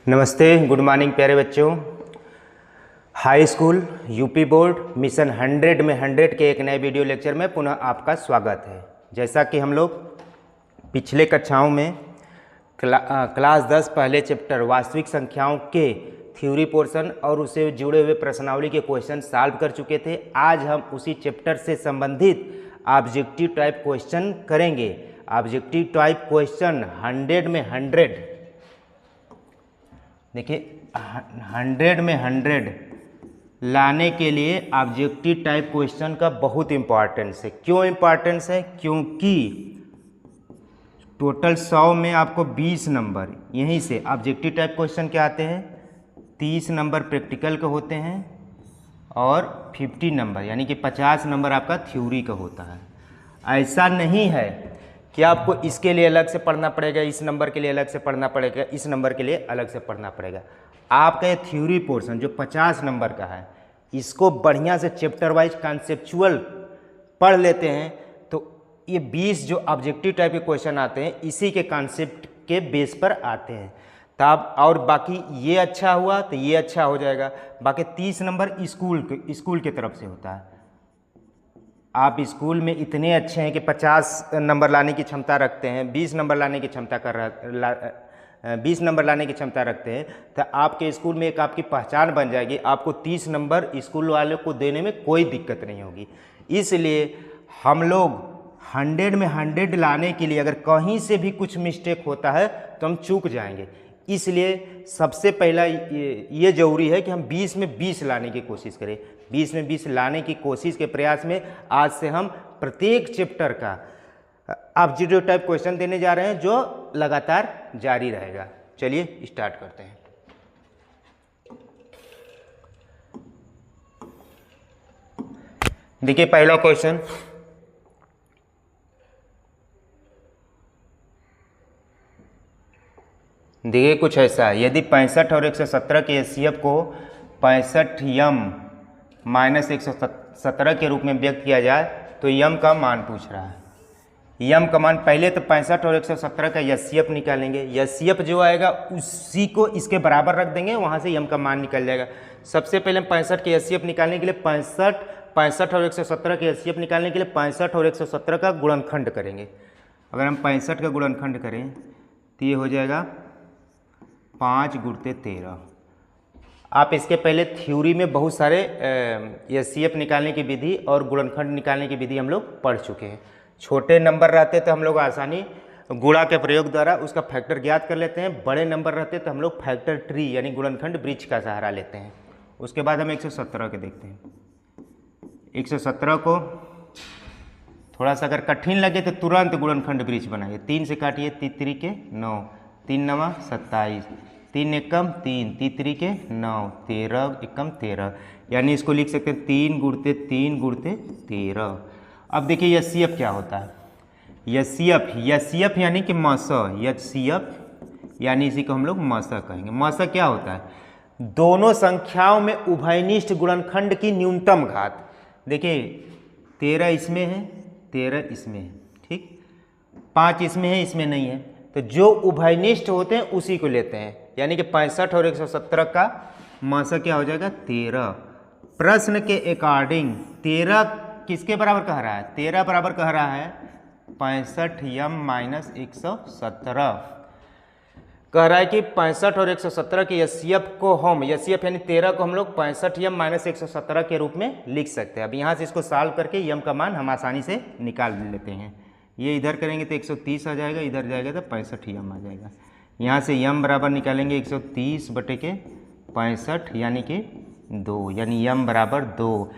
नमस्ते, good morning प्यारे बच्चों। High school UP board mission 100 में 100 के एक नए वीडियो लेक्चर में पुनः आपका स्वागत है। जैसा कि हम लोग पिछले कक्षाओं में क्लास 10 पहले चैप्टर वास्तविक संख्याओं के थ्योरी पोर्शन और उससे जुड़े हुए प्रश्नावली के क्वेश्चन सॉल्व कर चुके थे। आज हम उसी चैप्टर से संबंधित ऑब्जेक्टिव टाइप क्वेश्चन करेंगे। ऑब्जेक्टिव टाइप क्वेश्चन 100 में 100, देखिए 100 में 100 लाने के लिए ऑब्जेक्टिव टाइप क्वेश्चन का बहुत इम्पॉर्टेंस है। क्यों इम्पॉर्टेंस है? क्योंकि टोटल 100 में आपको 20 नंबर यहीं से ऑब्जेक्टिव टाइप क्वेश्चन के आते हैं, 30 नंबर प्रैक्टिकल के होते हैं और 50 नंबर यानी कि 50 नंबर आपका थ्योरी का होता है। ऐसा नहीं है कि आपको इसके लिए अलग से पढ़ना पड़ेगा, इस नंबर के लिए अलग से पढ़ना पड़ेगा, इस नंबर के लिए अलग से पढ़ना पड़ेगा। आपका ये थ्योरी पोर्शन जो 50 नंबर का है, इसको बढ़िया से चैप्टर वाइज कॉन्सेप्चुअल पढ़ लेते हैं तो ये 20 जो ऑब्जेक्टिव टाइप के क्वेश्चन आते हैं इसी के कॉन्सेप्ट के बेस पर आते हैं। तब और बाकी ये अच्छा हुआ तो ये अच्छा हो जाएगा। बाकी 30 नंबर स्कूल के तरफ से होता है। आप स्कूल में इतने अच्छे हैं कि 50 नंबर लाने की क्षमता रखते हैं, 20 नंबर लाने की क्षमता 20 नंबर लाने की क्षमता रखते हैं, तो आपके स्कूल में एक आपकी पहचान बन जाएगी। आपको 30 नंबर स्कूल वाले को देने में कोई दिक्कत नहीं होगी। इसलिए हम लोग 100 में 100 लाने के लिए अगर कहीं से भी कुछ मिस्टेक होता है तो हम चूक जाएंगे। इसलिए सबसे पहला ये ज़रूरी है कि हम 20 में 20 लाने की कोशिश करें। 20 में 20 लाने की कोशिश के प्रयास में आज से हम प्रत्येक चैप्टर का ऑब्जेक्टिव टाइप क्वेश्चन देने जा रहे हैं जो लगातार जारी रहेगा। चलिए स्टार्ट करते हैं। देखिए पहला क्वेश्चन, देखिए कुछ ऐसा है। यदि 65 और 117 के एचसीएफ को 65m - 117 के रूप में व्यक्त किया जाए तो यम का मान पूछ रहा है। यम का मान पहले तो 65 और 117 का एचसीएफ निकालेंगे। एचसीएफ जो आएगा उसी को इसके बराबर रख देंगे, वहाँ से यम का मान निकल जाएगा। सबसे पहले हम 65 के एचसीएफ निकालने के लिए 65 और 117 के एचसीएफ निकालने के लिए 65 और 117 का गुणनखंड करेंगे। अगर हम 65 का गुणनखंड करें तो ये हो जाएगा 5 × 13। आप इसके पहले थ्योरी में बहुत सारे एचसीएफ निकालने की विधि और गुणनखंड निकालने की विधि हम लोग पढ़ चुके हैं। छोटे नंबर रहते तो हम लोग आसानी गुणा के प्रयोग द्वारा उसका फैक्टर ज्ञात कर लेते हैं। बड़े नंबर रहते तो हम लोग फैक्टर ट्री यानी गुणनखंड वृक्ष का सहारा लेते हैं। उसके बाद हम 117 के देखते हैं। 117 को थोड़ा सा अगर कठिन लगे तो तुरंत गुणनखंड वृक्ष बनाइए। 3 से काटिए, 3 के 9, 3 9 27, 3 एकम 3, 3 के 9, 13 एकम 13, यानी इसको लिख सकते हैं 3 × 3 × 13। अब देखिए एचसीएफ क्या होता है। एचसीएफ यानी कि मस, एचसीएफ यानी इसी को हम लोग मस कहेंगे। मस क्या होता है? दोनों संख्याओं में उभयनिष्ठ गुणनखंड की न्यूनतम घात। देखिए 13 इसमें है, 13 इसमें है, ठीक, 5 इसमें है, इसमें नहीं है, तो जो उभयनिष्ठ होते हैं उसी को लेते हैं। यानी कि 65 और 117 का मस क्या हो जाएगा? 13। प्रश्न के अकॉर्डिंग 13 किसके बराबर कह रहा है? 13 बराबर कह रहा है 65m - 117। कह रहा है कि 65 और 117 के एचसीएफ को हम एचसीएफ यानी 13 को हम लोग 65m - 117 के रूप में लिख सकते हैं। अब यहाँ से इसको सॉल्व करके यम का मान हम आसानी से निकाल लेते हैं। ये इधर करेंगे तो 130 आ जाएगा, इधर जाएगा तो 65m आ जाएगा। यहाँ से यम बराबर निकालेंगे 130 बटे के 65 यानी कि 2, यानी यम बराबर 2।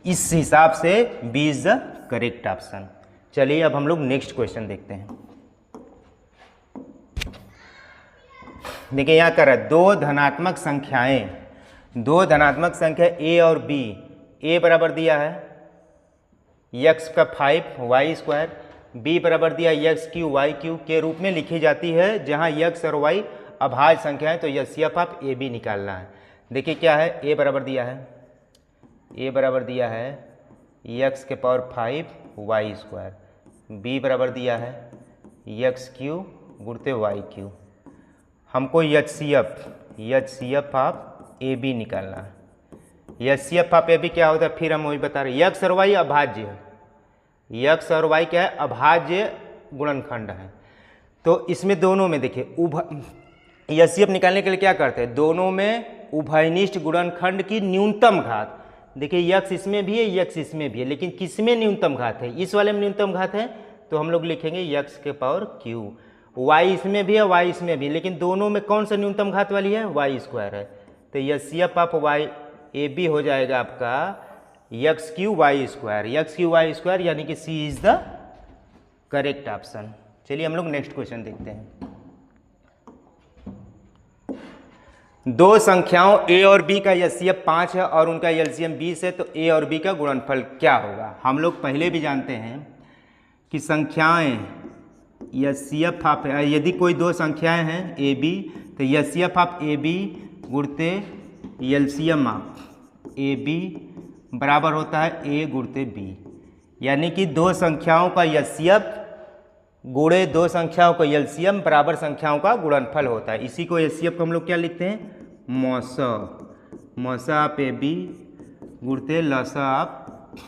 इस हिसाब से B is the correct option. चलिए अब हम लोग नेक्स्ट क्वेश्चन देखते हैं। देखिए यहाँ कर रहा है 2 धनात्मक संख्याएं, 2 धनात्मक संख्या ए और बी। ए बराबर दिया है x का 5 y², b बराबर दिया x³ y³ के रूप में लिखी जाती है, जहां x और y अभाज्य संख्या है। तो एचसीएफ आप ए बी निकालना है। देखिए क्या है, a बराबर दिया है, a बराबर दिया है x⁵ y², b बराबर दिया है x³ × y³। हमको HCF HCF of A B निकालना है। HCF ऑफ ए बी क्या होता है, फिर हम वही बता रहे हैं, यक्स और वाई अभाज्य है। यक्स और वाई क्या है, अभाज्य गुणनखंड है। तो इसमें दोनों में देखिए HCF निकालने के लिए क्या करते हैं, दोनों में उभयनिष्ठ गुणनखंड की न्यूनतम घात। देखिए यक्स इसमें भी है, यक्स इसमें भी है, लेकिन किसमें न्यूनतम घात है, इस वाले में न्यूनतम घात है, तो हम लोग लिखेंगे यक्स के पावर क्यू। वाई इसमें भी है, वाई इसमें भी, लेकिन दोनों में कौन सा न्यूनतम घात वाली है, वाई स्क्वायर है। तो HCF of Y A B हो जाएगा आपका X cube Y square, X cube Y square, यानी कि C is the correct option. चलिए हम लोग नेक्स्ट क्वेश्चन देखते हैं। दो संख्याओं a और b का HCF 5 है और उनका LCM 20 है, तो a और b का गुणनफल क्या होगा। हम लोग पहले भी जानते हैं कि संख्याएं HCF ऑफ, यदि कोई दो संख्याएं हैं a b, तो HCF of a b गुणते LCM of a b बराबर होता है a गुणते b, यानी कि दो संख्याओं का HCF गुणे दो संख्याओं का LCM बराबर संख्याओं का गुणनफल होता है। इसी को HCF को हम लोग क्या लिखते हैं, मौसा ऑफ ए बी गुणते लसा ऑफ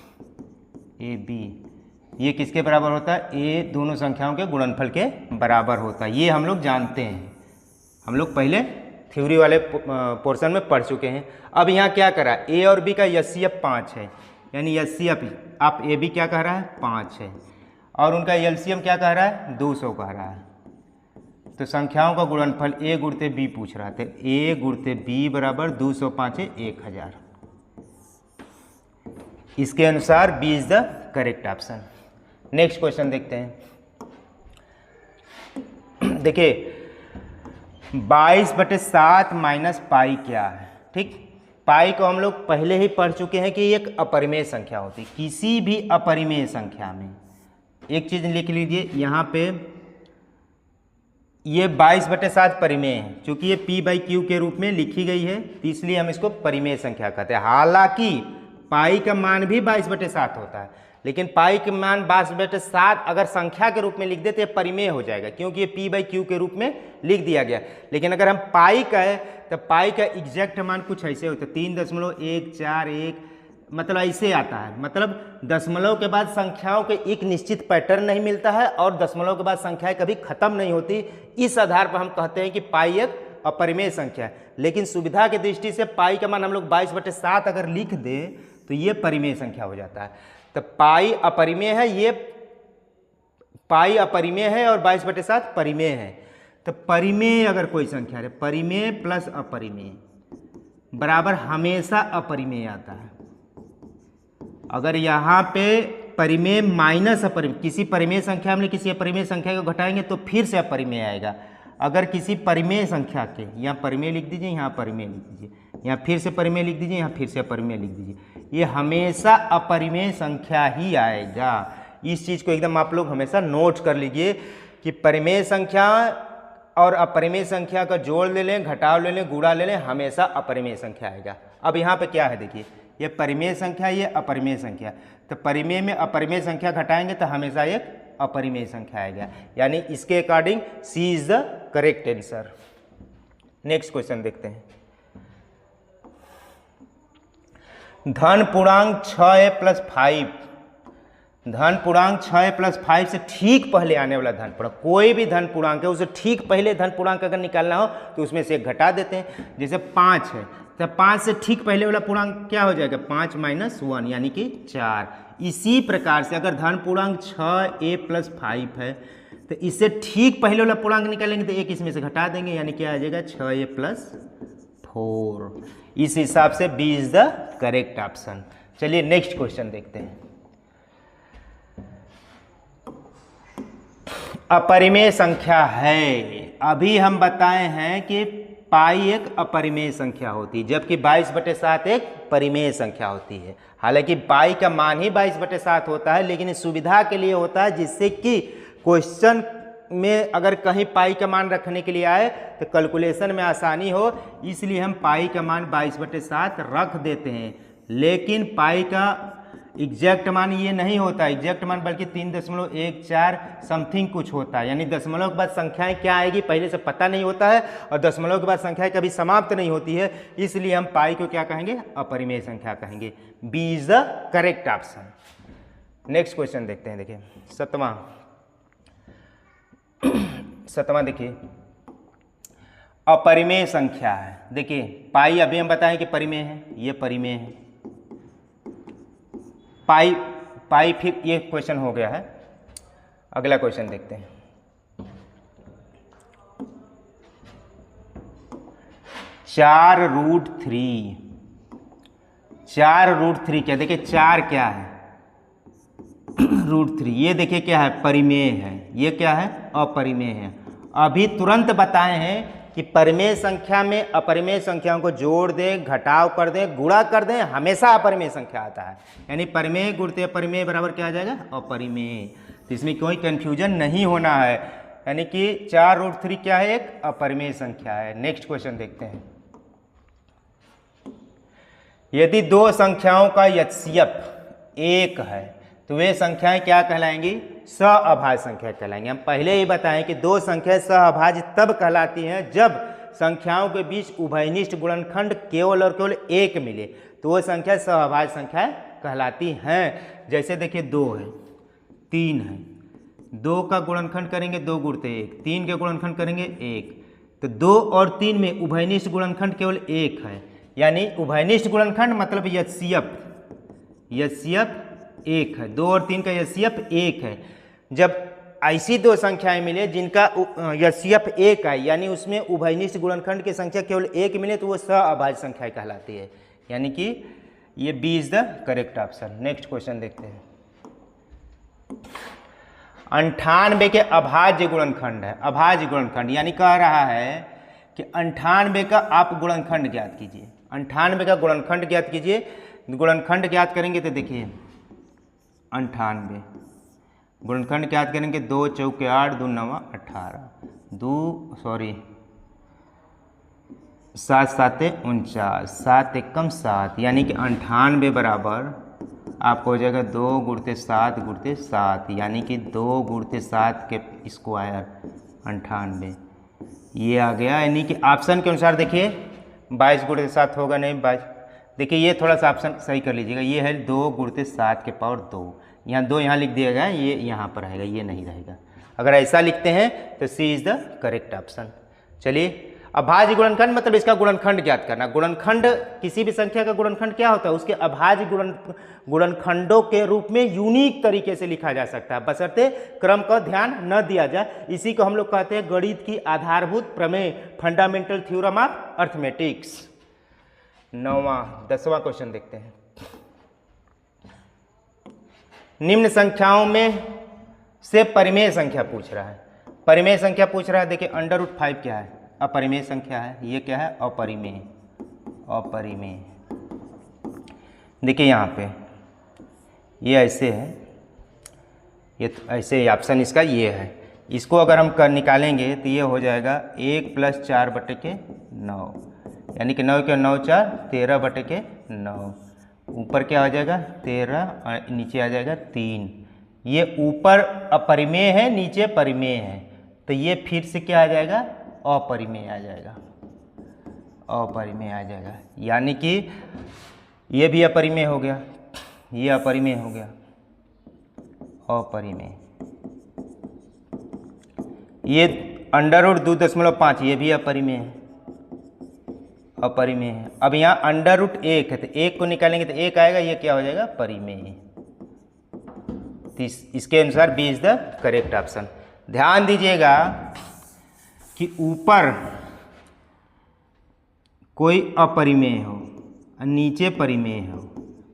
ए बी। ये किसके बराबर होता है, ए दोनों संख्याओं के गुणनफल के बराबर होता है। ये हम लोग जानते हैं, हम लोग पहले थ्योरी वाले पोर्शन में पढ़ चुके हैं। अब यहाँ क्या करा, ए और बी का HCF 5 है, यानी HCF आप ए बी क्या कह रहा है 5 है, और उनका LCM क्या कह रहा है 200 कह रहा है। तो संख्याओं का गुणनफल a गुणते b पूछ रहा था, a गुणते b बराबर 205 है 1000। इसके अनुसार b is the correct option. Next question देखते हैं। देखिए 22/7 माइनस पाई क्या है। ठीक, पाई को हम लोग पहले ही पढ़ चुके हैं कि एक अपरिमेय संख्या होती है। किसी भी अपरिमेय संख्या में एक चीज लिख लीजिए, यहाँ पे ये 22/7 परिमेय है, चूंकि ये p/q के रूप में लिखी गई है, तो इसलिए हम इसको परिमेय संख्या कहते हैं। हालांकि पाई का मान भी 22/7 होता है, लेकिन पाई के मान 22/7 अगर संख्या के रूप में लिख देते परिमेय हो जाएगा, क्योंकि ये p/q के रूप में लिख दिया गया। लेकिन अगर हम पाई कहें तो पाई का एग्जैक्ट मान कुछ ऐसे होता है 3.141, मतलब ऐसे आता है। मतलब दशमलव के बाद संख्याओं के एक निश्चित पैटर्न नहीं मिलता है और दशमलव के बाद संख्याएं कभी खत्म नहीं होती। इस आधार पर हम कहते हैं कि पाई एक अपरिमेय संख्या है। लेकिन सुविधा की दृष्टि से पाई का मान हम लोग 22/7 अगर लिख दें तो ये परिमेय संख्या हो जाता है। तो पाई अपरिमेय है, ये पाई अपरिमेय है और 22/7 परिमेय है। तो परिमेय अगर कोई संख्या है, परिमेय प्लस अपरिमेय बराबर हमेशा अपरिमेय आता है। अगर यहाँ पे परिमेय माइनस अपरिमेय, किसी परिमेय संख्या में किसी अपरिमेय संख्या को घटाएंगे तो फिर से अपरिमेय आएगा। अगर किसी परिमेय संख्या के, यहाँ परिमेय लिख दीजिए, यहाँ परिमेय लिख दीजिए, यहाँ फिर से परिमेय लिख दीजिए, यहाँ फिर से अपरिमेय लिख दीजिए, ये हमेशा अपरिमेय संख्या ही आएगा। इस चीज़ को एकदम आप लोग हमेशा नोट कर लीजिए कि परिमेय संख्या और अपरिमेय संख्या का जोड़ ले लें, घटाव ले लें, गुणा ले लें, हमेशा अपरिमेय संख्या आएगा। अब यहाँ पे क्या है देखिए, ये परिमेय संख्या, ये अपरिमेय संख्या, तो परिमेय में अपरिमेय संख्या घटाएंगे तो हमेशा एक अपरिमेय संख्या आएगा, यानी इसके according C is the correct answer. Next question देखते हैं। धन पूर्णांक 6a + 5, धन पूर्णांक 6a + 5 से ठीक पहले आने वाला धन पूर्णांक, कोई भी धन पूर्णांक है उसे ठीक पहले धन पूर्णांक अगर निकालना हो तो उसमें से एक घटा देते हैं। जैसे 5 है तो 5 से ठीक पहले वाला पूर्णांक क्या हो जाएगा, 5 - 1 यानी कि 4। इसी प्रकार से अगर धन पूर्णांक 6a + 5 है तो इससे ठीक पहले वाला पूर्णांक निकालेंगे तो एक इसमें से घटा देंगे, यानी क्या आ जाएगा 6a + 4। इस हिसाब से B is the correct option. चलिए नेक्स्ट क्वेश्चन देखते हैं। अपरिमेय संख्या है, अभी हम बताए हैं कि पाई एक अपरिमेय संख्या होती है, जबकि 22/7 एक परिमेय संख्या होती है। हालांकि पाई का मान ही 22/7 होता है, लेकिन इस सुविधा के लिए होता है जिससे कि क्वेश्चन में अगर कहीं पाई का मान रखने के लिए आए तो कैलकुलेशन में आसानी हो, इसलिए हम पाई का मान 22/7 रख देते हैं। लेकिन पाई का एग्जैक्ट मान ये नहीं होता, एग्जैक्ट मान बल्कि 3.14 समथिंग कुछ होता है, यानी दशमलव के बाद संख्याएं क्या आएगी पहले से पता नहीं होता है, और दशमलव के बाद संख्याएं कभी समाप्त नहीं होती है, इसलिए हम पाई को क्या कहेंगे, अपरिमेय संख्या कहेंगे। B is the correct option. Next question देखते हैं, देखिए सतवां देखिए, अपरिमेय संख्या है। देखिए पाई अभी हम बताएं कि परिमेय है, ये परिमेय है, पाई फिर ये क्वेश्चन हो गया है। अगला क्वेश्चन देखते हैं, 4√3। 4√3 क्या, देखिए 4 क्या है, √3, ये देखिए क्या है, परिमेय है, ये क्या है, अपरिमेय है। अभी तुरंत बताए हैं कि परिमेय संख्या में अपरिमेय संख्याओं को जोड़ दें, घटाव कर दें, गुणा कर दें, हमेशा अपरिमेय संख्या आता है, यानी परिमेय गुणते अपरिमेय बराबर क्या आ जाएगा, अपरिमेय। तो इसमें कोई कंफ्यूजन नहीं होना है, यानी कि 4√3 क्या है, एक अपरिमेय संख्या है। नेक्स्ट क्वेश्चन देखते हैं, यदि दो संख्याओं का एचसीएफ 1 है तो वे संख्याएं क्या कहलाएंगी, सहअभाज्य संख्या कहलाएंगी। हम पहले ही बताएं कि दो संख्याएं सहअभाज्य तब कहलाती हैं जब संख्याओं के बीच उभयनिष्ठ गुणनखंड केवल और केवल 1 मिले, तो वो संख्या सहअभाज्य संख्याएं कहलाती हैं। जैसे देखिए 2 है, 3 है, 2 का गुणनखंड करेंगे 2 गुणते 1, 3 के गुणनखंड करेंगे 1, तो 2 और 3 में उभयनिष्ठ गुणनखंड केवल 1 है, यानी उभयनिष्ठ गुणनखंड मतलब एचसीएफ 1 है, 2 और 3 का एचसीएफ 1 है। जब ऐसी दो संख्याएं मिले जिनका एचसीएफ 1 है, यानी उसमें उभयनिष्ठ गुणनखंड की संख्या केवल 1 मिले, तो वो सहअभाज्य संख्या कहलाती है, यानी कि ये B is the correct option. Next question देखते हैं, 98 के अभाज्य गुणनखंड है, अभाज्य गुणनखंड यानी कह रहा है कि 98 का आप गुणनखंड ज्ञात कीजिए, 98 का गुणनखंड ज्ञात कीजिए। गुणनखंड ज्ञात करेंगे तो देखिए 98 गुणनखंड ज्ञात करेंगे, 2 चौके 8, 2 9 18, 7 7 49, 7 एकम 7, यानी कि 98 बराबर आपको हो जाएगा 2 गुणते 7 गुणते 7, यानी कि 2 गुणते 7 के स्क्वायर 98, ये आ गया। यानी कि ऑप्शन के अनुसार देखिए 22 गुणते 7 होगा नहीं, 22। देखिए ये थोड़ा सा ऑप्शन सही कर लीजिएगा, ये है 2 गुणते 7 के पावर 2, यहाँ 2 यहाँ लिख दिया गया है, ये यहाँ पर रहेगा, ये नहीं रहेगा। अगर ऐसा लिखते हैं तो सी इज द करेक्ट ऑप्शन। चलिए, अभाज्य गुणनखंड मतलब इसका गुणनखंड ज्ञात करना। गुणनखंड, किसी भी संख्या का गुणनखंड क्या होता है, उसके अभाज्य गुणनखंडों के रूप में यूनिक तरीके से लिखा जा सकता है, बशर्ते क्रम का ध्यान न दिया जाए। इसी को हम लोग कहते हैं गणित की आधारभूत प्रमेय, फंडामेंटल थ्योरम ऑफ अर्थमेटिक्स। 10वां क्वेश्चन देखते हैं, निम्न संख्याओं में से परिमेय संख्या पूछ रहा है। परिमेय संख्या पूछ रहा है, देखिए √5 क्या है, अपरिमेय संख्या है, ये क्या है, अपरिमेय। अपरिमेय देखिए यहाँ पे ये ऐसे है, ये ऐसे ऑप्शन इसका ये है। इसको अगर हम निकालेंगे तो ये हो जाएगा 1 + 4/9, यानी कि 9 के 9 4, 13/9, ऊपर क्या आ जाएगा 13 और नीचे आ जाएगा 3। ये ऊपर अपरिमेय है, नीचे परिमेय है, तो ये फिर से क्या आ जाएगा, अपरिमेय आ जाएगा, अपरिमेय आ जाएगा, यानी कि ये भी अपरिमेय हो गया, ये अपरिमेय हो गया, अपरिमेय। ये √2.5 ये भी अपरिमेय है, अपरिमेय है। अब यहाँ √1 है, तो 1 को निकालेंगे तो 1 आएगा, ये क्या हो जाएगा, परिमेय। तो इसके अनुसार B is the correct option. ध्यान दीजिएगा कि ऊपर कोई अपरिमेय हो और नीचे परिमेय हो,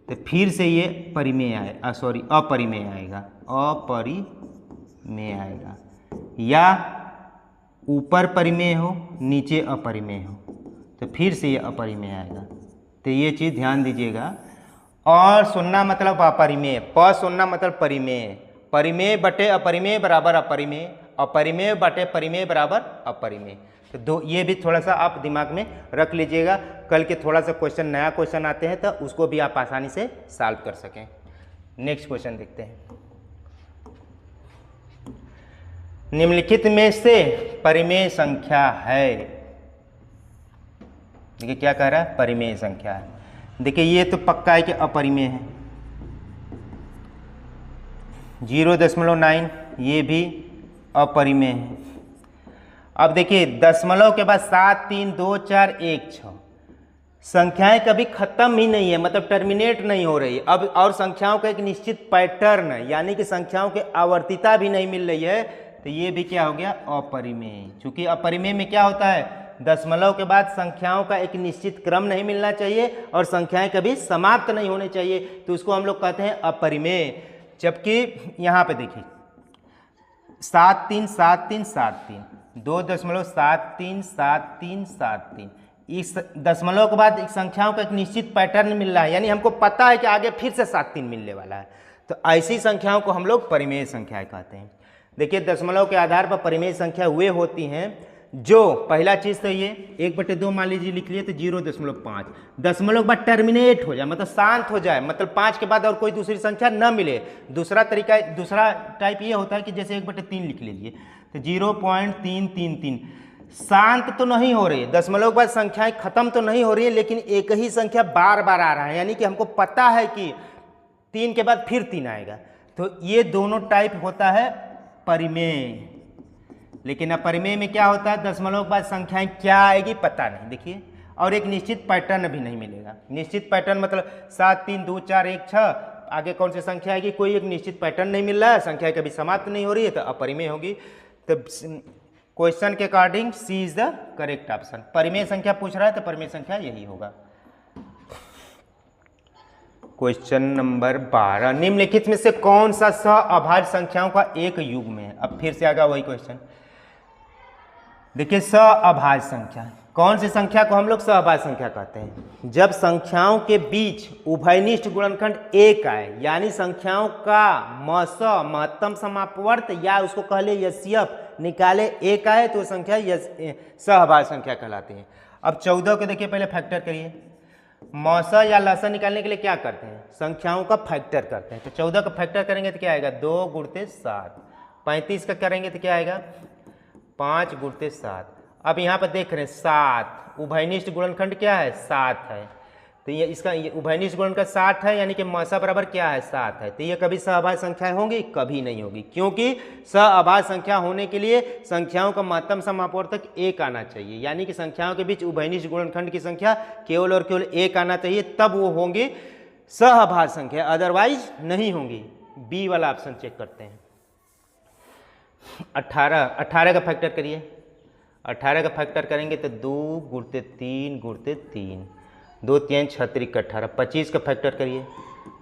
तो फिर से ये परिमेय आए, अपरिमेय आएगा, अपरिमेय आएगा, या ऊपर परिमेय हो नीचे अपरिमेय हो, तो फिर से ये अपरिमेय आएगा। तो ये चीज़ ध्यान दीजिएगा। और सुनना मतलब अपरिमेय, प सुनना मतलब परिमेय, परिमेय बटे अपरिमेय बराबर अपरिमेय, अपरिमेय बटे परिमेय बराबर अपरिमेय। तो दो ये भी थोड़ा सा आप दिमाग में रख लीजिएगा, कल के थोड़ा सा क्वेश्चन, नया क्वेश्चन आते हैं तो उसको भी आप आसानी से सॉल्व कर सकें। नेक्स्ट क्वेश्चन देखते हैं। निम्नलिखित में से परिमेय संख्या है, देखिए क्या कह रहा है, परिमेय संख्या है। देखिए ये तो पक्का है कि अपरिमेय है, 0.9 ये भी अपरिमेय है। अब देखिए दशमलव के बाद 7, 3, 2, 4, 1, 6 संख्याएं कभी खत्म ही नहीं है, मतलब टर्मिनेट नहीं हो रही। अब और संख्याओं का एक निश्चित पैटर्न यानी कि संख्याओं की आवर्तिता भी नहीं मिल रही है, तो ये भी क्या हो गया, अपरिमेय। चूंकि अपरिमेय में क्या होता है, दशमलव के बाद संख्याओं का एक निश्चित क्रम नहीं मिलना चाहिए और संख्याएं कभी समाप्त नहीं होनी चाहिए, तो उसको हम लोग कहते हैं अपरिमेय। जबकि यहाँ पे देखिए 7, 3, 7, 3, 7, 3, 2.73, 7, 3, 7, 3, इस दशमलव के बाद संख्याओं का एक निश्चित पैटर्न मिल रहा है, यानी हमको पता है कि आगे फिर से 7, 3 मिलने वाला है, तो ऐसी संख्याओं को हम लोग परिमेय संख्याएं कहते हैं। देखिए दशमलव के आधार पर परिमेय संख्या वे होती हैं जो, पहला चीज तो ये 1/2 मान लीजिए लिख लिए तो 0.5, दशमलव के बाद टर्मिनेट हो जाए, मतलब शांत हो जाए, मतलब 5 के बाद और कोई दूसरी संख्या न मिले। दूसरा तरीका, दूसरा टाइप ये होता है कि जैसे 1/3 लिख लीजिए तो 0.333, शांत तो नहीं हो रही है, दशमलव के बाद संख्याएं खत्म तो नहीं हो रही है, लेकिन एक ही संख्या बार बार आ रहा है, यानी कि हमको पता है कि 3 के बाद फिर 3 आएगा, तो ये दोनों टाइप होता है परिमेय। लेकिन अपरिमेय में क्या होता है, दशमलव के बाद संख्याएं क्या आएगी पता नहीं, देखिए, और एक निश्चित पैटर्न भी नहीं मिलेगा। निश्चित पैटर्न मतलब 7, 3, 2, 4, 1, 6, आगे कौन सी संख्या आएगी, कोई एक निश्चित पैटर्न नहीं मिल रहा है, संख्या कभी समाप्त नहीं हो रही है, तो अपरिमेय होगी। तो क्वेश्चन के according C is the correct option. परिमेय संख्या पूछ रहा है तो परिमेय संख्या यही होगा। क्वेश्चन नंबर 12, निम्नलिखित में से कौन सा सअभाज्य संख्याओं का एक युग्म है। अब फिर से आगा वही क्वेश्चन, देखिए सअभाज्य संख्या, कौन सी संख्या को हम लोग सअभाज्य संख्या कहते हैं, जब संख्याओं के बीच उभयनिष्ठ गुणनखंड 1 आए, यानी संख्याओं का मस महत्तम समापवर्त या उसको कह ले यस्यप निकाले 1 आए तो संख्या सअभाज्य संख्या कहलाती है। अब 14 के देखिए पहले फैक्टर करिए, मौसा या लसा निकालने के लिए क्या करते हैं, संख्याओं का फैक्टर करते हैं। तो 14 का फैक्टर करेंगे तो क्या आएगा, 2 गुणते 7। 35 का करेंगे तो क्या आएगा, 5 गुणते 7। अब यहाँ पर देख रहे हैं 7, उभयनिष्ठ गुणनखंड क्या है, 7 है, तो ये इसका उभयनिष्ठ गुणनखंड 7 है, यानी कि मौसा बराबर क्या है, 7 है। तो ये कभी सअभाज्य संख्याएं होंगी, कभी नहीं होगी, क्योंकि सअभाज्य संख्या होने के लिए संख्याओं का महत्तम समापवर्तक 1 आना चाहिए, यानी कि संख्याओं के बीच उभयनिष्ठ गुणनखंड की संख्या केवल और केवल 1 आना चाहिए, तब वो होंगी सअभाज्य संख्या, अदरवाइज नहीं होंगी। बी वाला ऑप्शन चेक करते हैं। 18 का फैक्टर करिए, 18 का फैक्टर करेंगे तो 2 गुणते 3 गुणते 3, 2 3 36 का 18। 25 का फैक्टर करिए,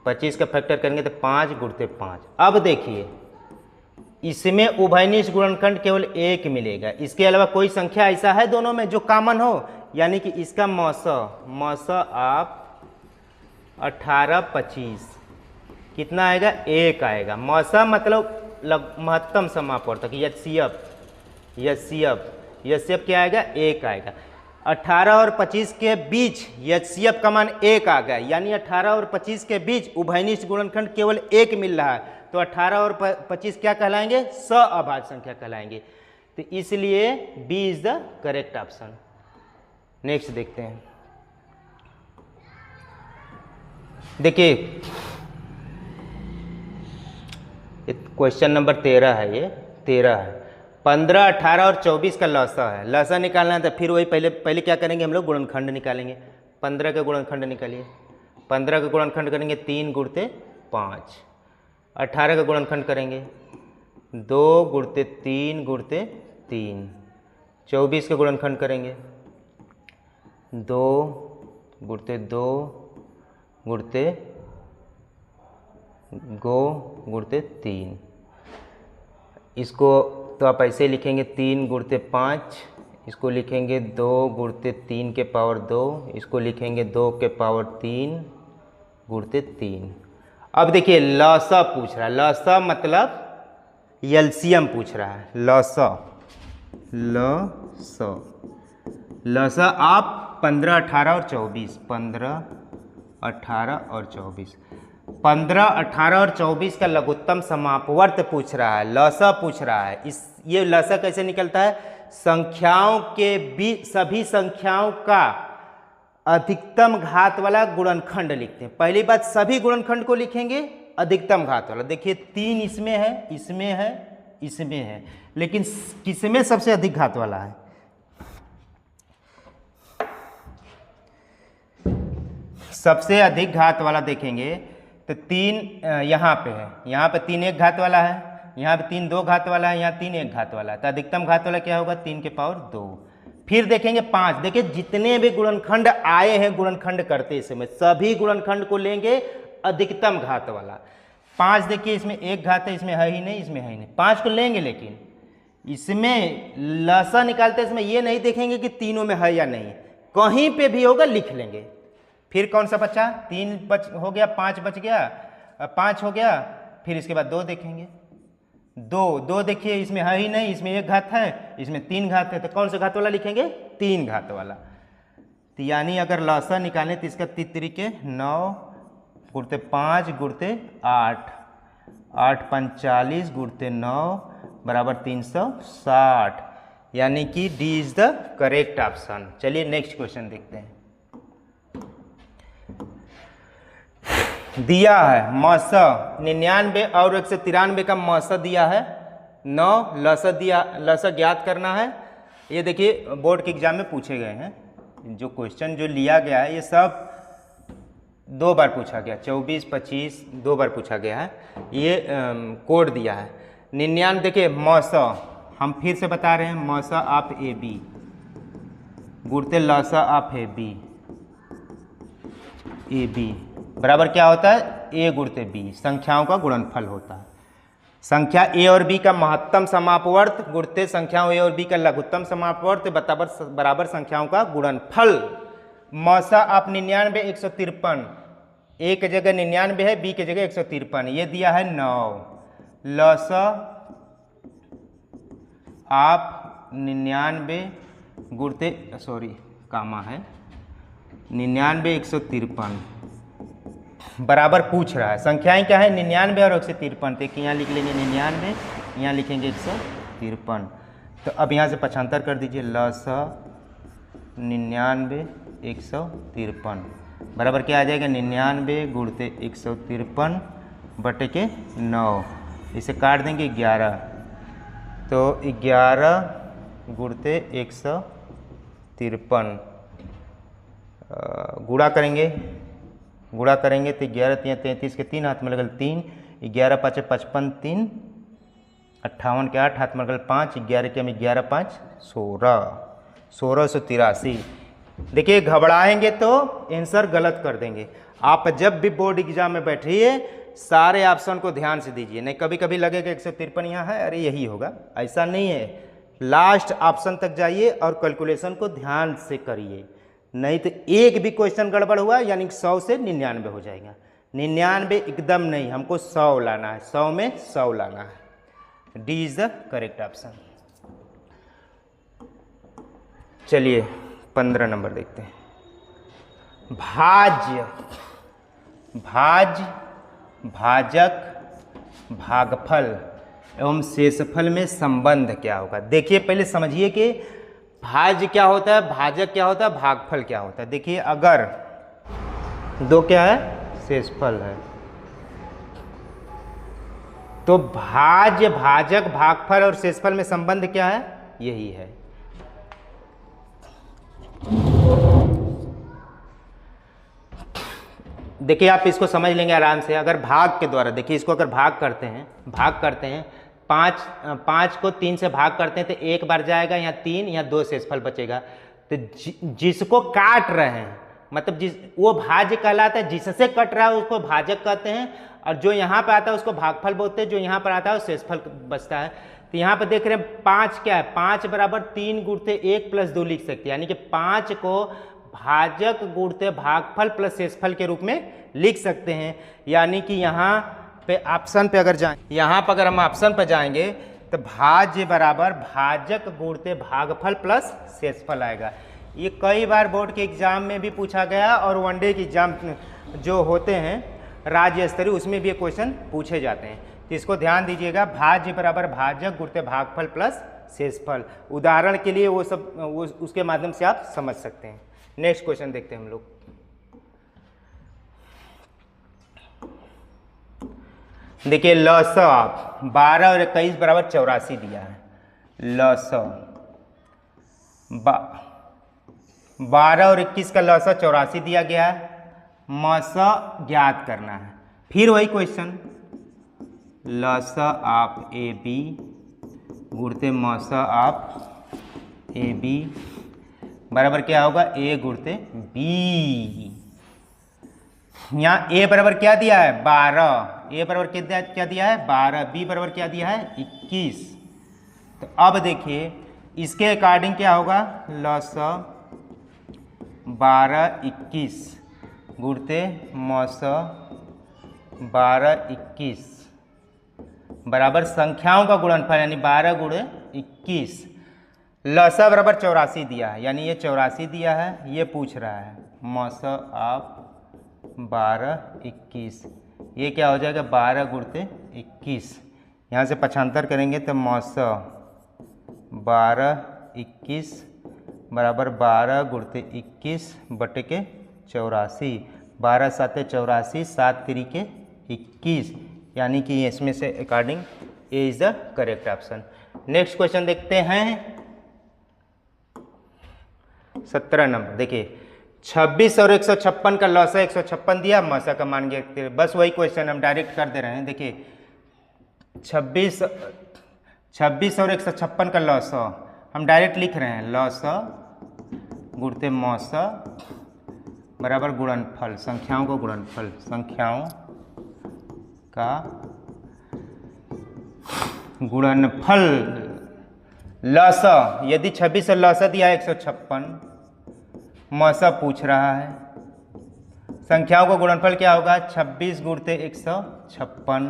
25 का फैक्टर करेंगे तो 5 गुणते 5। अब देखिए इसमें उभयनिष्ठ गुणनखंड केवल 1 मिलेगा, इसके अलावा कोई संख्या ऐसा है दोनों में जो कॉमन हो, यानी कि इसका मौसा आप 18 25 कितना आएगा, 1 आएगा। मौसा मतलब महत्तम समापवर्तक यस्यप क्या आएगा, 1 आएगा। 18 और 25 के बीच यस्यप का मान 1 आ गया, यानी 18 और 25 के बीच उभयनिष्ठ गुणनखंड केवल 1 मिल रहा है, तो 18 और 25 क्या कहलाएंगे, सअभाज्य संख्या कहलाएंगे। तो इसलिए B is the correct option. Next देखते हैं, देखिए क्वेश्चन नंबर 13 है, ये 13 है। 15, 18 और 24 का लसा है, लसा निकालना है तो फिर वही पहले क्या करेंगे, हम लोग गुणनखंड निकालेंगे। 15 का गुणनखंड निकालिए, 15 का गुणनखंड करेंगे 3 गुणते 5। 18 का गुणनखंड करेंगे 2 गुणते 3 गुणते 3। 24 का गुणनखंड करेंगे 2 गुणते 2 गुणते 3। इसको तो आप ऐसे लिखेंगे 3 गुणते 5, इसको लिखेंगे 2 गुणते 3 के पावर 2, इसको लिखेंगे 2 के पावर 3 गुणते 3। अब देखिए लसा पूछ रहा है, लसा मतलब एलसीएम पूछ रहा है, लसा आप 15, 18 और 24, 15, 18 और 24। 15, 18 और 24 का लघुत्तम समापवर्त पूछ रहा है, लसा पूछ रहा है। ये लसा कैसे निकलता है? संख्याओं के बीच सभी संख्याओं का अधिकतम घात वाला गुणनखंड लिखते हैं। पहली बात, सभी गुणनखंड को लिखेंगे अधिकतम घात वाला। देखिए 3 इसमें है, इसमें है, इसमें है, लेकिन किसमें सबसे अधिक घात वाला है? सबसे अधिक घात वाला देखेंगे तो 3 यहाँ पे है, यहाँ पे 3 एक घात वाला है, यहाँ पे 3 2 घात वाला है, यहाँ 3 एक घात वाला है। तो अधिकतम घात वाला क्या होगा? 3 के पावर 2। फिर देखेंगे 5। देखिए जितने भी गुणनखंड आए हैं गुणनखंड करते समय सभी गुणनखंड को लेंगे अधिकतम घात वाला। 5 देखिए इसमें एक घात है, इसमें है ही नहीं, इसमें है ही नहीं, 5 को लेंगे, लेकिन इसमें लसा निकालते समय ये नहीं देखेंगे कि तीनों में है या नहीं, कहीं पे भी होगा लिख लेंगे। फिर कौन सा बचा? 3 हो गया, 5 बच गया, 5 हो गया। फिर इसके बाद 2 देखेंगे, 2 देखिए इसमें है ही नहीं, इसमें एक घात है, इसमें 3 घात है, तो कौन सा घात वाला लिखेंगे? 3 घात वाला। तो यानी अगर लसा निकालें तो इसका 3 तरीके 9 गुणते 5 गुणते 8, 8 5 40 गुणते 9 बराबर 360, यानी कि D is the correct option. चलिए नेक्स्ट क्वेश्चन देखते हैं। दिया है मौसा 99 और 193 का मौसा दिया है 9, लसा ज्ञात करना है। ये देखिए बोर्ड के एग्जाम में पूछे गए हैं, जो क्वेश्चन जो लिया गया है ये सब 2 बार पूछा गया, 24 25 2 बार पूछा गया है। ये कोड दिया है 99। देखिए मौसा, हम फिर से बता रहे हैं, मौसा ऑफ ए बी गुणते लसा ऑफ ए बी बराबर क्या होता है? ए गुणते बी, संख्याओं का गुणनफल होता है। संख्या ए और बी का महत्तम समापवर्त गुणते संख्याओं ए और बी का लघुत्तम समापवर्त बराबर संख्याओं का गुणनफल। मौसा ऑफ 99 153, ए की जगह 99 है, बी की जगह 153, ये दिया है 9। लसा ऑफ 99 गुणते कामा है 99 153 बराबर पूछ रहा है। संख्याएं क्या है? 99 और 153। तो यहाँ लिख लेंगे 99, यहाँ लिखेंगे 153। तो अब यहाँ से 75 कर दीजिए, लसा 99 153 बराबर क्या आ जाएगा? 99 गुणते 153 बटे के 9, इसे काट देंगे 11, तो 11 गुणते 153 गुणा करेंगे तो 11 3 33 के 3 हाथ में लगल 3, 11 5 55 3 58 के 8 हाथ में लगल 5, 11 के 11 5 16, 1683। देखिए घबराएंगे तो आंसर गलत कर देंगे। आप जब भी बोर्ड एग्जाम में बैठिए सारे ऑप्शन को ध्यान से दीजिए, नहीं कभी कभी लगेगा 153 यहाँ है, अरे यही होगा, ऐसा नहीं है। लास्ट ऑप्शन तक जाइए और कैलकुलेशन को ध्यान से करिए, नहीं तो एक भी क्वेश्चन गड़बड़ हुआ यानी 100 से 99 हो जाएगा। 99 एकदम नहीं, हमको 100 लाना है, 100 में 100 लाना है। D is the correct option. चलिए 15 नंबर देखते हैं। भाज्य, भाजक, भागफल एवं शेषफल में संबंध क्या होगा? देखिए पहले समझिए कि भाज्य क्या होता है, भाजक क्या होता है, भागफल क्या होता है। देखिए अगर 2 क्या है? शेषफल है, तो भाज्य, भाजक, भागफल और शेषफल में संबंध क्या है? यही है। देखिए आप इसको समझ लेंगे आराम से। अगर भाग के द्वारा, देखिए इसको अगर भाग करते हैं 5 को 3 से भाग करते हैं तो 1 बार जाएगा, यहाँ 3, यहाँ 2 शेषफल बचेगा। तो जिसको काट रहे हैं मतलब वो भाज्य कहलाता है, जिससे कट रहा है उसको भाजक कहते हैं, और जो यहाँ पे आता है उसको भागफल बोलते हैं, जो यहाँ पर आता है वो शेषफल बचता है। तो यहाँ पर देख रहे हैं 5 क्या है? 5 बराबर 3 गुणते 1 प्लस 2 लिख सकते हैं, यानी कि 5 को भाजक गुणते भागफल प्लस शेषफल के रूप में लिख सकते हैं। यानी कि यहाँ पे ऑप्शन पे अगर जाएं, यहाँ पर अगर हम ऑप्शन पे जाएंगे तो भाज्य बराबर भाजक गुणते भागफल प्लस शेषफल आएगा। ये कई बार बोर्ड के एग्जाम में भी पूछा गया और वनडे के एग्जाम जो होते हैं राज्य स्तरीय, उसमें भी ये क्वेश्चन पूछे जाते हैं। तो इसको ध्यान दीजिएगा, भाज्य बराबर भाजक गुणित भागफल प्लस शेषफल। उदाहरण के लिए वो सब उसके माध्यम से आप समझ सकते हैं। नेक्स्ट क्वेश्चन देखते हैं हम लोग। देखिए लस आप 12 और 21 बराबर 84 दिया है। लस 12 और 21 का लस 84 दिया गया है, मस ज्ञात करना है। फिर वही क्वेश्चन, लस आप ए बी गुणते मस आप ए बी बराबर क्या होगा, ए गुणते बी। यहाँ ए बराबर क्या दिया है 12, ए बराबर क्या दिया है 12, बी बराबर क्या दिया है 21। तो अब देखिए इसके अकॉर्डिंग क्या होगा, लस 12 21 गुणते मस 12 21 बराबर संख्याओं का गुणनफल यानी 12 गुणे 21। लसा बराबर 84 दिया है, यानी ये 84 दिया है, ये पूछ रहा है मस आप 12 21, ये क्या हो जाएगा 12 गुणते 21। यहाँ से पक्षांतर करेंगे तो मस 12 21 बराबर 12 गुणते 21 बटे के 84, 12 7 84, 7 3 21, यानी कि इसमें से according A is the correct option. Next question देखते हैं 17 नंबर। देखिए 26 और 156 का लौसा 156 दिया, मौसा का मान गया, बस वही क्वेश्चन हम डायरेक्ट कर दे रहे हैं। देखिए 26 और 156 का लौसा हम डायरेक्ट लिख रहे हैं, लौसा गुणते मौसा बराबर गुणनफल, संख्याओं को गुणनफल, संख्याओं का गुणनफल। लौसा यदि 26 और लौसा दिया है 156, मौसा पूछ रहा है, संख्याओं का गुणनफल क्या होगा 26 गुणते 156।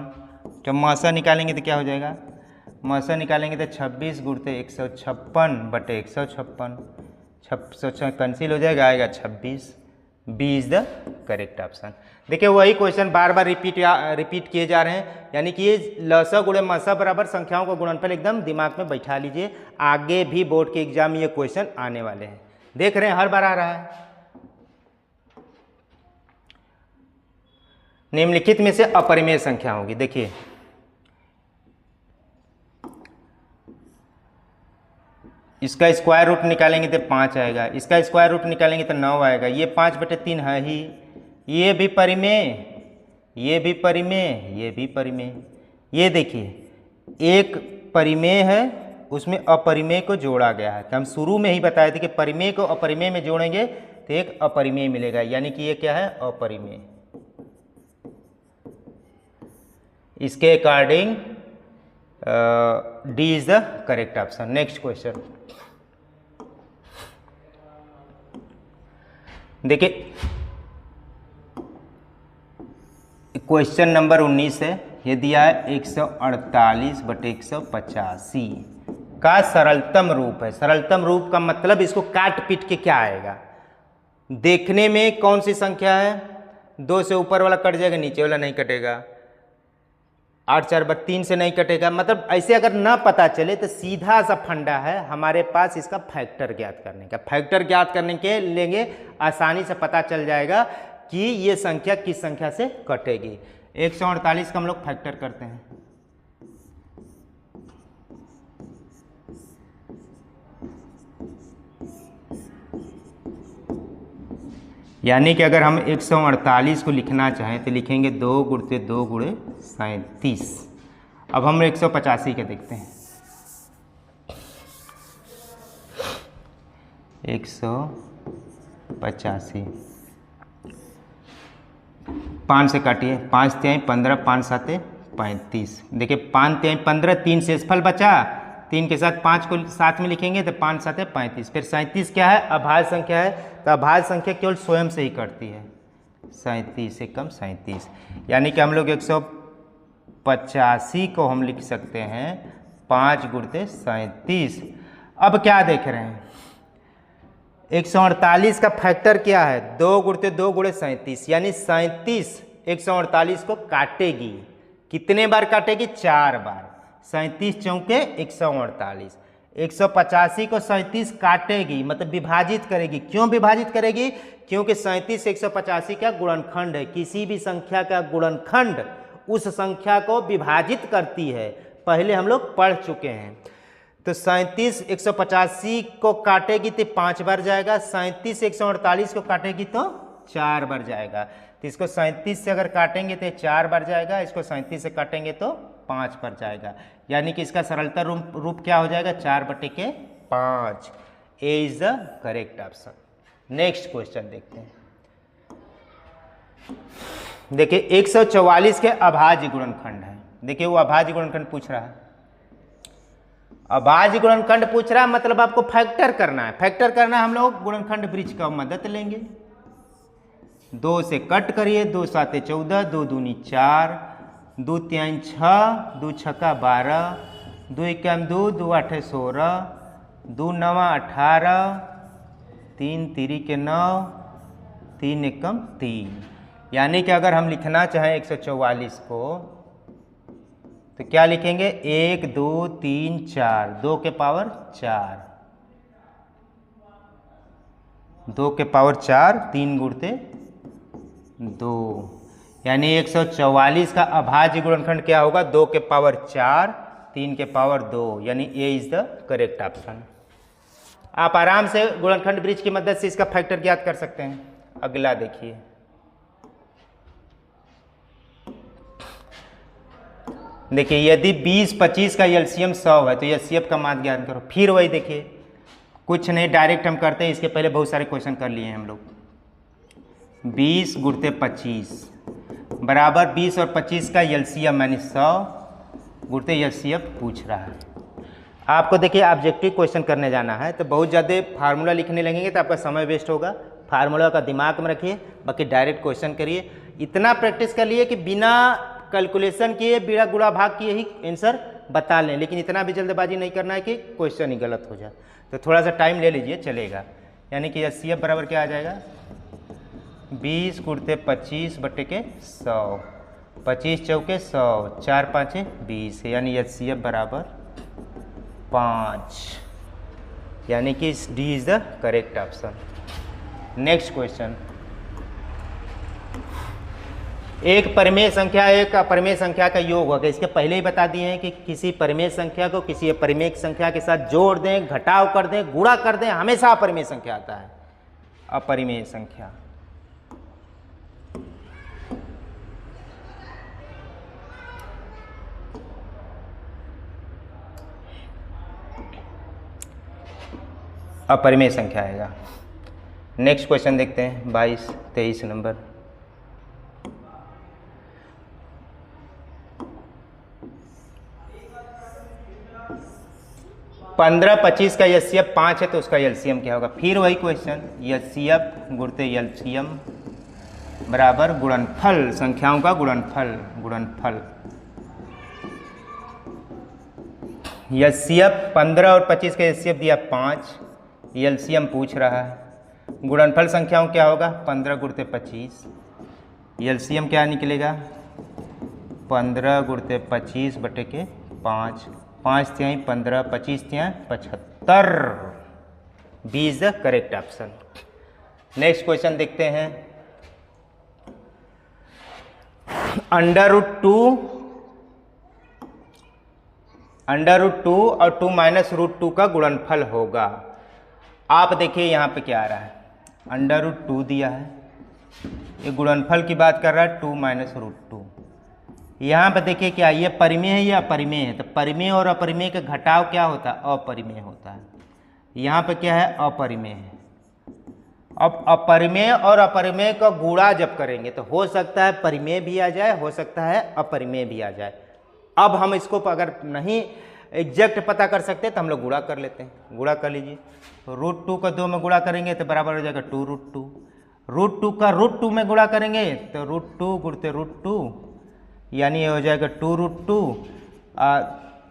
जब मौसा निकालेंगे तो क्या हो जाएगा, मौसा निकालेंगे तो 26 गुणते 156 बटे 156, 6 कैंसिल हो जाएगा, आएगा 26। B is the correct option. देखिए वही क्वेश्चन बार बार रिपीट किए जा रहे हैं, यानी कि ये लसा गुणे मसा बराबर संख्याओं का गुणनफल एकदम दिमाग में बैठा लीजिए, आगे भी बोर्ड के एग्जाम में ये क्वेश्चन आने वाले हैं, देख रहे हैं हर बार आ रहा है। निम्नलिखित में से अपरिमेय संख्या होगी। देखिए इसका स्क्वायर रूट निकालेंगे तो 5 आएगा, इसका स्क्वायर रूट निकालेंगे तो 9 आएगा, ये 5/3 है ही, ये भी परिमेय, ये भी परिमेय, ये भी परिमेय। ये देखिए एक परिमेय है, उसमें अपरिमेय को जोड़ा गया है, तो हम शुरू में ही बताए थे कि परिमेय को अपरिमेय में जोड़ेंगे तो एक अपरिमेय मिलेगा, यानी कि ये क्या है अपरिमेय। इसके according D is the correct option. Next question देखिए, क्वेश्चन नंबर 19 है, ये दिया है 148/185 का सरलतम रूप है। सरलतम रूप का मतलब इसको काट पीट के क्या आएगा, देखने में कौन सी संख्या है, 2 से ऊपर वाला कट जाएगा, नीचे वाला नहीं कटेगा, 8 4 3 से नहीं कटेगा। मतलब ऐसे अगर ना पता चले तो सीधा सा फंडा है हमारे पास इसका फैक्टर ज्ञात करने का। फैक्टर ज्ञात करने के लेंगे आसानी से पता चल जाएगा कि ये संख्या किस संख्या से कटेगी। 148 का हम लोग फैक्टर करते हैं, यानी कि अगर हम 148 को लिखना चाहें तो लिखेंगे 2 गुणते 2 गुणे 37। अब हम 185 के देखते हैं, 185 5 से काटिए, 5 3 15, 5 7 35। देखिए 5 3 15, 3 शेषफल बचा, 3 के साथ 5 को साथ में लिखेंगे तो 5 7 35। फिर 37 क्या है अभाज्य संख्या है, तो अभाज्य संख्या केवल स्वयं से ही कटती है, 37 से कम 37, यानी कि हम लोग 185 को हम लिख सकते हैं 5 गुणते 37। अब क्या देख रहे हैं, 148 का फैक्टर क्या है 2 गुणते 2 गुणे 37, यानी 37 148 को काटेगी। कितने बार काटेगी? 4 बार। 37 चौके 148। 185 को 37 काटेगी, मतलब विभाजित करेगी। क्यों विभाजित करेगी? क्योंकि 37 185 का गुणनखंड है। किसी भी संख्या का गुणनखंड उस संख्या को विभाजित करती है, पहले हम लोग पढ़ चुके हैं। तो 37 185 को काटेगी तो 5 बार जाएगा, 37 148 को काटेगी तो 4 बार जाएगा। तो इसको 37 से अगर काटेंगे तो 4 बार जाएगा, इसको 37 से काटेंगे तो 5 बार जाएगा। यानी कि इसका सरलता रूप क्या हो जाएगा? 4/5। A is the correct option. Next question देखते हैं। देखिए 144 के अभाज्य गुणनखंड है। देखिए वो अभाज्य गुणनखंड पूछ रहा है। अभाज्य गुणनखंड पूछ रहा है मतलब आपको फैक्टर करना है। फैक्टर करना है, हम लोग गुणनखंड वृक्ष का मदद लेंगे। 2 से कट करिए, 2 7 14, 2 दूनी 4, 2 3 6, 2 छक्का 12, 2 1 2, 2 8 16, 2 9 18, 3 3 9, 3 1 3। यानी कि अगर हम लिखना चाहें 144 को तो क्या लिखेंगे? 1 2 3 4, 2 के पावर 4, 2 के पावर 4, 3 गुणते 2। यानी 144 का अभाज्य गुणनखंड क्या होगा? 2 के पावर 4, 3 के पावर 2। यानी ए इज द करेक्ट ऑप्शन। आप आराम से गुणनखंड वृक्ष की मदद से इसका फैक्टर ज्ञात कर सकते हैं। अगला देखिए, देखिए यदि 20 25 का एलसीएम 100 है तो एचसीएफ का मान ज्ञात करो। फिर वही देखिए, कुछ नहीं, डायरेक्ट हम करते हैं। इसके पहले बहुत सारे क्वेश्चन कर लिए हैं हम लोग। 20 गुणते 25 बराबर 20 और 25 का एलसीएम यानी 100 गुणते एचसीएफ पूछ रहा है। आपको देखिए ऑब्जेक्टिव क्वेश्चन करने जाना है तो बहुत ज़्यादा फार्मूला लिखने लगेंगे तो आपका समय वेस्ट होगा। फार्मूला का दिमाग में रखिए, बाकी डायरेक्ट क्वेश्चन करिए। इतना प्रैक्टिस कर लिए कि बिना कैलकुलेशन किए, बिना गुणा भाग किए ही आंसर बता लें। लेकिन इतना भी जल्दबाजी नहीं करना है कि क्वेश्चन ही गलत हो जाए। तो थोड़ा सा टाइम ले लीजिए, चलेगा। यानी कि एचसीएफ बराबर क्या आ जाएगा? 20 गुणते 25 बटे के 100, 25 चौके 100, 4 5 20। यानी एचसीएफ बराबर 5। यानी कि D is the correct option. Next question, एक परिमेय संख्या एक अपरिमेय संख्या का योग होगा। इसके पहले ही बता दिए हैं कि किसी परिमेय संख्या को किसी अपरिमेय संख्या के साथ जोड़ दें, घटाव कर दें, गुणा कर दें, हमेशा अपरिमेय संख्या आता है। अपरिमेय संख्या अपरिमेय संख्या आएगा। नेक्स्ट क्वेश्चन देखते हैं 22 23 नंबर। पंद्रह 25 का एचसीएफ 5 है तो उसका एलसीएम क्या होगा? फिर वही क्वेश्चन, एचसीएफ गुणते एलसीएम बराबर गुणनफल, संख्याओं का गुणनफल। गुणनफल एचसीएफ 15 और 25 का एचसीएफ दिया 5, एलसीएम पूछ रहा है। गुणनफल संख्याओं क्या होगा? 15 गुणते 25, एलसीएम क्या निकलेगा? 15 गुणते 25 बटे के 5, 5 तिहाई 15, 25 तिहाई 75। B is the correct option. Next question देखते हैं। √2 और 2 माइनस √2 का गुणनफल होगा। आप देखिए यहाँ पे क्या आ रहा है, √2 दिया है, ये गुणनफल की बात कर रहा है 2 माइनस √2। यहाँ पे देखिए क्या, ये परिमेय है या अपरिमेय है? तो परिमेय और अपरिमेय का घटाव क्या होता है? अपरिमेय होता है। यहाँ पे क्या है? अपरिमेय है। अब अपरिमेय और अपरिमेय का गुणा जब करेंगे तो हो सकता है परिमेय भी आ जाए, हो सकता है अपरिमेय भी आ जाए। अब हम इसको अगर नहीं एग्जैक्ट पता कर सकते तो हम लोग गुणा कर लेते हैं। गुणा कर लीजिए, √2 का 2 में गुणा करेंगे तो बराबर हो जाएगा 2√2। √2 का √2 में गुणा करेंगे तो √2 गुणते √2 यानी ये हो जाएगा 2√2।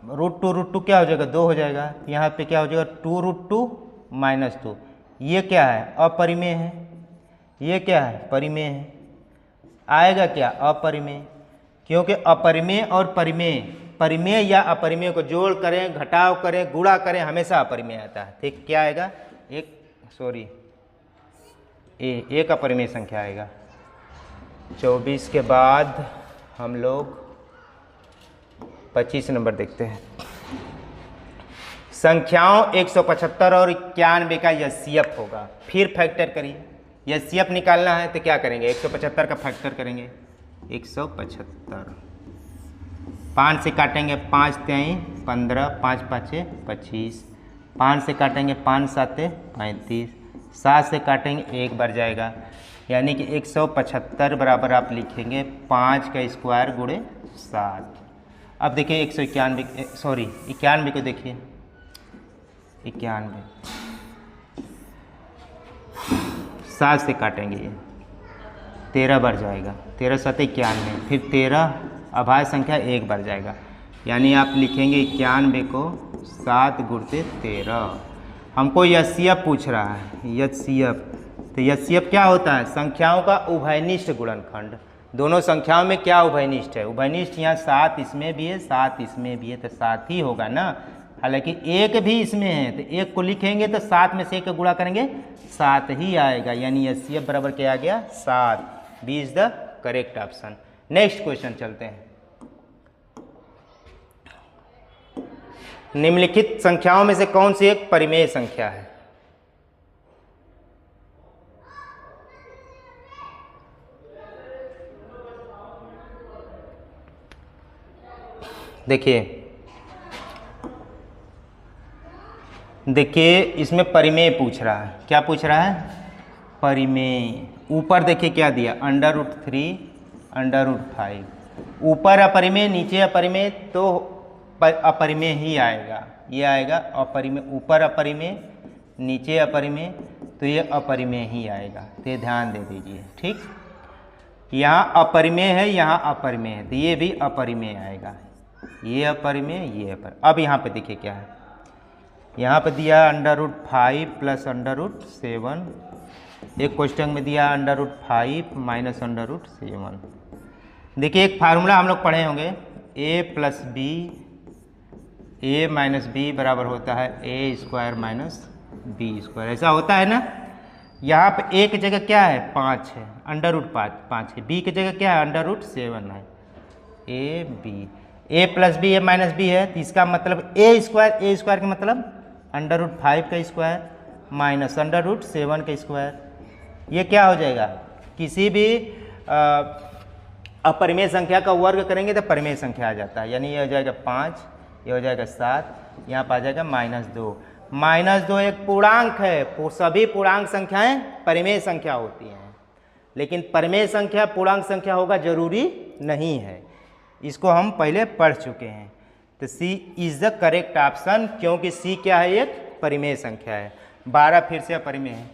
√2 क्या हो जाएगा? 2 हो जाएगा। यहाँ पे क्या हो जाएगा? 2√2 माइनस 2। ये क्या है? अपरिमेय है। ये क्या है? परिमेय है। आएगा क्या? अपरिमेय, क्योंकि अपरिमेय और परिमेय, परिमेय या अपरिमेय को जोड़ करें, घटाव करें, गुणा करें, हमेशा अपरिमेय आता है। ठीक, क्या आएगा? एक अपरिमेय संख्या आएगा। 24 के बाद हम लोग 25 नंबर देखते हैं। संख्याओं 175 और 91 का एचसीएफ होगा। फिर फैक्टर करिए, एचसीएफ निकालना है तो क्या करेंगे? 175 का फैक्टर करेंगे, 175, 5 से काटेंगे 5 3 15, 5 5 25, 5 से काटेंगे 5 7 35, 7 से काटेंगे 1 बढ़ जाएगा, यानी कि 175 बराबर आप लिखेंगे 5 का स्क्वायर गुणे 7। अब देखिए 91 को देखिए, 91, 7 से काटेंगे ये 13 बढ़ जाएगा, 13 7 91, फिर 13 अभाज्य संख्या 1 बढ़ जाएगा, यानी आप लिखेंगे 91 को 7 गुणित 13। हमको एचसीएफ पूछ रहा है, एचसीएफ। तो एचसीएफ क्या होता है? संख्याओं का उभयनिष्ठ गुणनखंड। दोनों संख्याओं में क्या उभयनिष्ठ है? उभयनिष्ठ यहाँ 7 इसमें भी है, 7 इसमें भी है, तो 7 ही होगा ना। हालांकि 1 भी इसमें है, तो 1 को लिखेंगे तो 7 में से 1 का गुणा करेंगे 7 ही आएगा, यानी एचसीएफ बराबर क्या आ गया? 7। B is the correct option. Next question चलते हैं। निम्नलिखित संख्याओं में से कौन सी एक परिमेय संख्या है? देखिए इसमें परिमेय पूछ रहा है। क्या पूछ रहा है? परिमेय। ऊपर देखिए क्या दिया, √3 √5। ऊपर अपरिमेय, नीचे अपरिमेय, तो अपरिमेय ही आएगा। ये आएगा अपरिमेय, ऊपर अपरिमेय, नीचे अपरिमेय, तो ये अपरिमेय ही आएगा। तो ये ध्यान दे दीजिए, ठीक। यहाँ अपरिमेय है, यहाँ अपरिमेय है, तो ये भी अपरिमेय आएगा। ये अपरिमेय, ये अपरिमेय। अब यहाँ पे देखिए क्या है, यहाँ पे दिया √5 प्लस √7। एक क्वेश्चन में दिया √5 माइनस √7। देखिए एक फार्मूला हम लोग पढ़े होंगे, a plus B, a minus B बराबर होता है a² माइनस b²। ऐसा होता है ना। यहाँ पे a की जगह क्या है? 5 है, √5 है। b की जगह क्या है? √7 है। a plus B, a minus B है, तो इसका मतलब a² का मतलब √5 का स्क्वायर माइनस √7 का स्क्वायर। ये क्या हो जाएगा? किसी भी अपरिमेय संख्या का वर्ग करेंगे तो परिमेय संख्या आ जाता है, यानी ये हो जाएगा 5, ये हो जाएगा 7, यहाँ पर आ जाएगा -2। -2 एक पूर्णांक है। सभी पूर्णांक संख्याएं परिमेय संख्या होती हैं, लेकिन परिमेय संख्या पूर्णांक संख्या होगा जरूरी नहीं है। इसको हम पहले पढ़ चुके हैं। तो सी इज द करेक्ट ऑप्शन, क्योंकि सी क्या है? एक परिमेय संख्या है। 12 फिर से अपरिमेय है।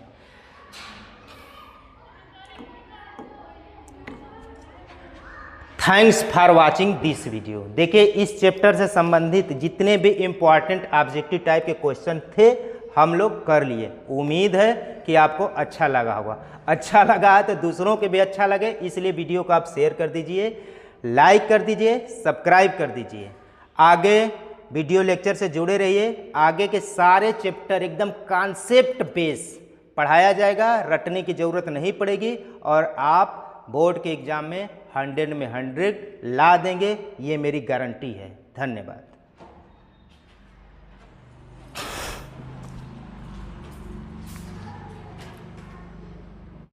Thanks for watching this video. देखिए इस चैप्टर से संबंधित जितने भी इम्पॉर्टेंट ऑब्जेक्टिव टाइप के क्वेश्चन थे हम लोग कर लिए। उम्मीद है कि आपको अच्छा लगा होगा। अच्छा लगा है तो दूसरों के भी अच्छा लगे, इसलिए वीडियो को आप शेयर कर दीजिए, लाइक कर दीजिए, सब्सक्राइब कर दीजिए। आगे वीडियो लेक्चर से जुड़े रहिए। आगे के सारे चैप्टर एकदम कॉन्सेप्ट बेस पढ़ाया जाएगा, रटने की ज़रूरत नहीं पड़ेगी और आप बोर्ड के एग्ज़ाम में 100 में 100 ला देंगे, ये मेरी गारंटी है। धन्यवाद।